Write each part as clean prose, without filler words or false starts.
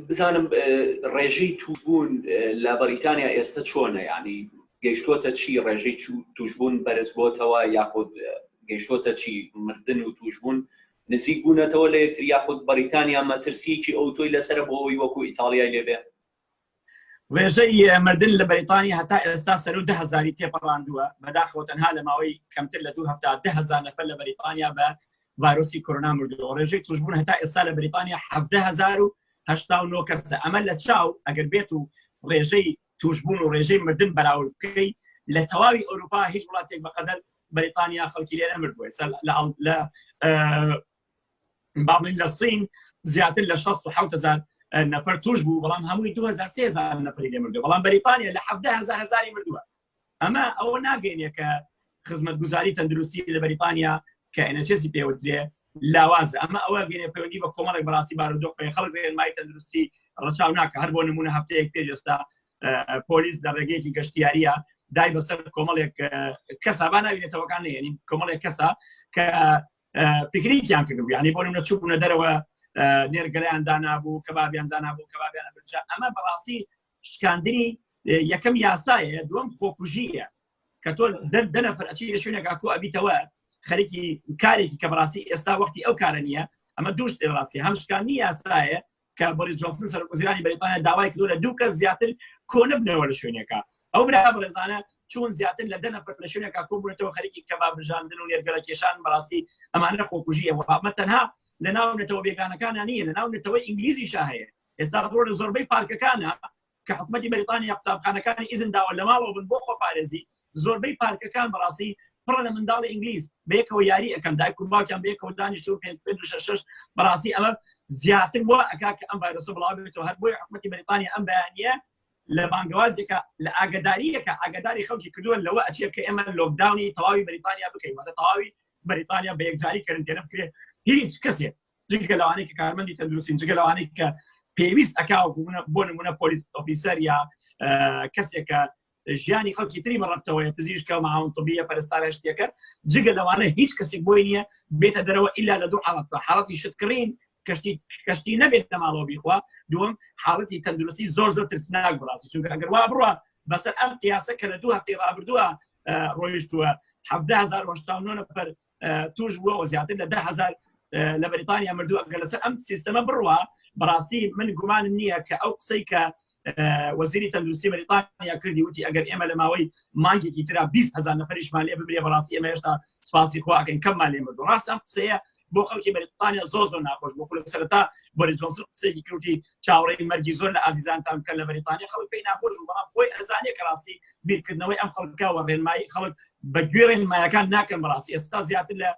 بزانم ڕێژەی توشبوون لە بەریتانیا ئێستا چۆنە، یعنی گەیشتۆتە چی ڕێژەی توشبوون بەرز بۆتەوە یاخود گەیشتۆتە چی مردن و توشبوون نزیک بوونەتەوە لە یەکتر یاخود بەریتانیا مەترسیکی ئەو تۆی لەسەر بۆ ئەوی وەکو ئیتاڵیای لێبێ؟ ڕێژەی مردن لە بەریتانیا هەتا ئێستا سەر و 10,000 تێپەڕاندووە، بەداخەوە تەنها لە ماوەی کەمتر لە 2 هەفتە 10,000 نەفەر لە بەریتانیا بە ڤایرۆسی کۆرۆنا مردووە. ڕێژەی توشبوون هەتا ئێستا لە بەریتانیا 17,089 کەسە. ئەمە لە چاو ئەگەر بێت و ڕێژەی توشبوون و ڕێژەی مردن بەراورد بکەی لە تەواوی ئەوروپا هیچ وڵاتێک بەقەدەر بەریتانیا خەڵکی لێ نەمردووە. باڵین لە سین زیاتر لە 67,000 نەفەر توش بوو، بەڵام هەمووی 2,000-3,000 نەفەری لێ مردووە، بەڵام بەریتانیا لە 17,000 مردووە. ئەمە ئەوە ناگەینێ کە خزمەتگوزاری تەندروستی لە بەریتانیا کە NHS پێوترێ لاوازە. ئەمە ئەوە گەینێ پەیوەندی بە کۆمەڵێک بەڕاستی بارودۆخی خەڵک ڕێنمایی تەندروستی ڕەچاو ناکە. هەر بۆ نمونە هەفتەیەک پێش ئێستا پۆلیس لە ڕێگەیەکی گەشتیاریە دای بەسەر کۆمەڵێک کەسا با ناوینێتەوەکان نێنین کۆمەڵێک کەسا کە پیکنیکیان کردبوو، یعنی بۆ نمونە چوبوونە دەرەوە نێرگەلەیان دانابوو، کەبابیان دانابوو، کەبابیانە برجا. ئەمە بەڕاستی شکاندنی یەکەم یاسایە، دووەم خۆکوژیە کە تۆ دە نەفەر ئەچی لە شوێنێکا کۆ ئەبیتەوە خەریکی کارێکی کە بەڕاستی ئێستا وەختی ئەو کارە نییە. ئەمە دوو شتێ بەڕاستی، هەم شکاندنی یاسایە کە بۆریس جۆنسن سەرۆکوەزیرانی بەریتانیا داوای کردووە لە 2 کەس زیاتر کۆ نەبنەوە لە شوێنێکە. ئەو برا بەڕێزانە چون زیاتر لە 10 نەفەر لە شوێنێکا کۆ بوونەتەوە خەریکی کەباب برژاندن و نێرگەلە کێشان بەڕاستی ئەمانە خۆکوژیە. ئەمە تەنها لە ناو نێتەوە بێگانەکانە نییە، لە ناو نێتەوەی ئینگلیزیشا هەیە. ئێستا ڕۆ لە زۆربەی پارکەکانە کە حکوومەتی بەریتانیا قوتابخانەکانی ئیزن داوە لە ماڵەوە بن بۆ خۆپارێزی، زۆربەی پارکەکان بەڕاستی پڕە لە منداڵی ئینگلیز بەیەکەوە یاری ئەەکەن، دایک و باوکیان بەیەکەوە دانیشتوو 5-6 بەڕاستی ئەمە زیاتر وە ئەکا کە ئەم ڤایرۆسە بڵاو بێتەوە. هەر بۆی حکوومەتی بەریتانیا ئەم بەیانیە لە بانگەوازێکە لە ئاگاداریەکە ئاگاداری خەڵکی کردووە لەوە ئەچێ کە ئێمە لۆکداونی تەواوی بەریتانیا بکەین، واتە تەواوی بەریتانیا بە یەکجاری کەرنتێنە بکرێت. هیچ کەسێک جگە لەوانەیە کە کارمەندی تەندروستین، جگە لەوانەیە کە پێویست ئەکاوە بۆ نمونە پۆلیس ئۆفیسەر یا کەسێکە ژیانی خەڵکی تری بەڕەتەوەی پزیشکە و ماهاون طبیە پەرستارە شتێکە، جگە لەوانە هیچ کەسێک بۆی نییە بێتە دەرەوە ئیلا لە 2 حاڵەت: حاڵەتی شتکڕین کەشتی نەبێت لە ماڵەوە بیخوا، دووەم حاڵەتی تەندروستی زۆر ترسناک بڕاستی، چونکە ئەگەر وا بڕوە بەسەر ئەم قیاسە کە لە 2 هەفتەی ڕابردووە ڕۆیشتووە 17,089 نەفەر توش بووە و زیاتر لە 10,000 لە بەریتانیا مردووە. ئەگەر لەسەر ئەم سیستەمە بڕوە بەڕاستی من گومانم نییە کە ئەو قسەی کە وەزیری تەندروستی بەریتانیا کردی وتی ئەگەر ئێمە لە ماوەی مانگێکی ترا 20,000 نەفەریشمان لێ ببرێ بەڕاستی ئێمە هێشتا سپاسی خوا ئەکەین کەممان لێ مردووە. ڕاست ئەم قسەیە بۆ خەڵکی بەریتانیا زۆر ناخۆش بوو. لە سەرەتا بۆریس جۆنسن قسەیەکی کردی چاوەڕێی مەرگی زۆر لە ئازیزانتان بکەن لە بەریتانیا، خەڵک پێی ناخۆش بوو، بەڵام خۆی ئەزانێ کە ڕاستی بیرکردنەوەی ئەم خەڵکەوە ڕێنمایی خەڵک بەگوێ ڕێنمایەکان ناکەن. بەڕاستی ئێستا زیاتر لە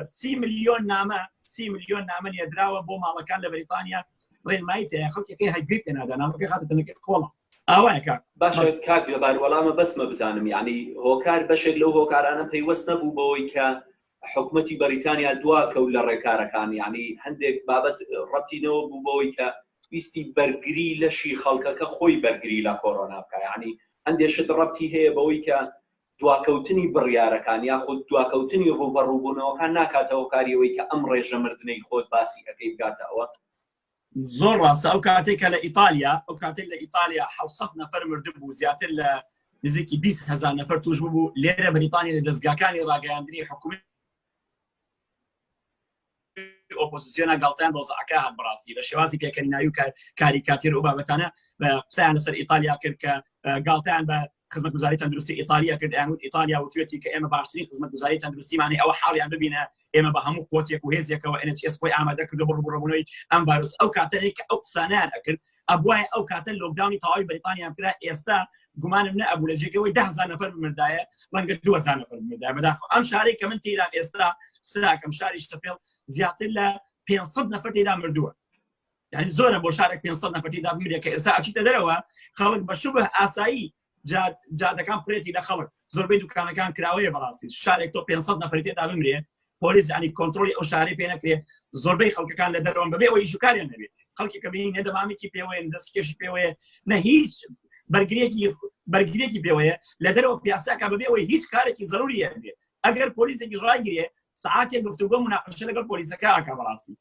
30 ملیۆن نامە نێدراوە بۆ ماڵەکان لە بەریتانیا ڕێنمایی تەیە، خەڵکێکی هەیگوێ پێ نادا، نامەکەی خاتەنەکەی کۆڵە. ئاوایە باشە کاک جەبار، وەڵامە بەسمە بزانم، یعنی هۆکار بەشێک لەو هۆکارانە پەیوەست نەبوو بەوەی کە حکوومەتی بەریتانیا دواکەوت لە ڕێکارەکان، یعنی هەندێک بابەت ڕەبتینەوە بوو بەوەی کە ویستی بەرگری لەشی خەڵکەکە خۆی بەرگری لە کۆرۆنا بکە، یعنی هەندێشت ڕەبتی هەیە بەوەی کە دواکەوتنی بڕیارەکان یاخود دواکەوتنی ڕوبەڕووبوونەوەکان ناکاتەوە کاریەوەی کە ئەم ڕێژە مردنەی خۆت باسی ئەەکەی بگاتەوە. زۆر ڕاستە. ئەو کاتێکە لە ئیتالیا 700 نەفەر مردبوو، زیاتر لە نزیکی 20,000 نەفەر توش بوو. لێرە بەریتانیا لە دەستگاکانی ڕاگەیاندنی حکوومەت ئۆپۆزیسیۆنە گاڵتەیان ڕۆزەعەکە هات بەڕاستی بە شێوازی پێکەنیناوی و کاریکاتیر و بابەتانە بە قسەیان لەسەر ئیتالیا کرد کە گاڵتەیان بە خزمەتگوزاری تەندروستی ئیتالیا کرد. یانوت ئیتالیا وتوێتی کە ئێمە باشترین خزمەتگوزاری تەندروستیمانەیە، ئەوە حاڵیان ببینە ئێمە بە هەموو قوتێک و هێزێکەوە NHS خۆی ئامادە کردو بۆ ڕوبەڕوونەوەی ئەم ڤایرۆس. ئەو کاتەیە کە ئەو قسانیان ئەکرد ئەبوایە ئەو کاتە لۆکداونی تەواوی بەریتانیا کرا. ئێستا گومانم نەبوو لە جێگەوەی 10,000 نەفەر بمردایە، ڕەنگە 2,000 نەفەر بمردایە. بەداخەوە ئەم شارێک کە من تێیدا ئێستا سراکەم شاری شتەپێڵ زیاتر لە 500 نەفەر تێدا مردووە، یعنی زۆرە بۆ شارێک 500 نەفەر تێدا بمرێ کە ئێستا ئەچیتە دەرەوە خەڵک بە شوبه ئاسایی جادەکان پرێتی لە خەڵک، زۆربەی دوکانەکان کراوەیە. بەڕاستی شارێک تۆ 500 نەفەر تێدا بمرێ پۆلیس ینی کۆنتڕۆلی ئەو شارەی پێ نەکرێ، زۆربەی خەڵکەکان لە دەرەوە بەبێ ئەوەی ژوکاریان نەبێت. خەڵکی کە بینی نەدەمامێکی پێوەیە، دەستکێشی پێوەیە، نە هیچ بەرگریەکی پێوەیە لە دەرەوە پیاساکە بەبێ ئەوەی هیچ کارێکی زەروریە بێت. ئەگەر پۆلیسێکی ڕایگرێ ساعاتێک گفتوگۆ مناقەشە لەگەڵ پۆلیسەکە ئاکا بەڕاستی